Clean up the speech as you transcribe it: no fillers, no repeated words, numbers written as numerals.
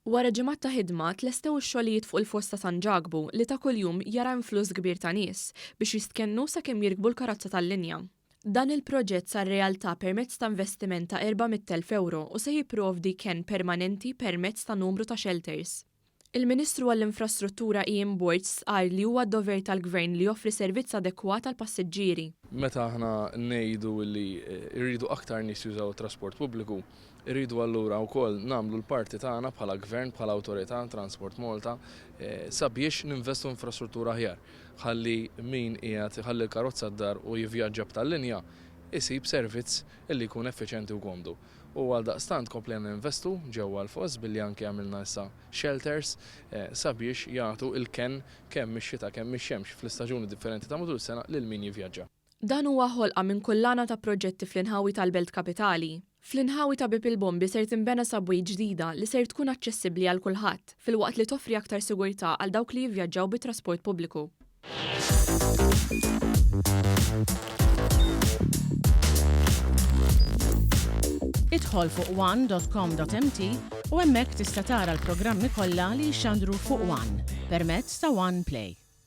Wara ġimgħat ta' ħidma tlestew ix-xogħlijiet fuq il-fost ta' San Ġagbu li ta' kuljum jara influss kbir ta' nies biex jistkennu sakemm jirkbu l-karozza tal-linja. Dan il-proġett sar realtà permezz ta' investiment ta' 400,000 euro u se jipprovdi ken permanenti permezz ta' numru ta' shelters. Il-Ministru għall-Infrastruttura Ian Boyce qal li huwa d-dover tal-Gvern li joffri servizz adekwat għall passiġġieri. Meta aħna ngħidu li rridu aktar nies jużaw trasport pubbliku, irridu allura wkoll nagħmlu l-parti tagħna bħala Gvern, bħala Awtorità Transport Malta sabiex ninvestu infrastruttura aħjar. Ħalli min qiegħed iħalli l-karozza d-dar u jivvjaġġa b'tal-linja isib servizz illi jkun effiċjenti u komdu. U għaldaqstant komplejna investu ġewwa l-fost billi anke għamilna issa shelters sabiex jagħtu il-ken kemm mix-xita kemm mix-xemx fl-istaġuni differenti ta' matul is-sena lil min jivvjaġġa. Dan huwa ħolqa minn kullana ta' proġetti fl-inħawi tal-Belt Kapitali. Fl-inħawi ta' Bib il-Bombi ser tinbena subway ġdida li ser tkun aċċessibbli għal kulħadd filwaqt li toffri aktar sigurtà għal dawk li jivvjaġġaw bit-trasport pubbliku. Idħol fuq one.com.mt u hemmhekk tista' tara l-programmi kollha li jxandru fuq One permezz ta' One Play.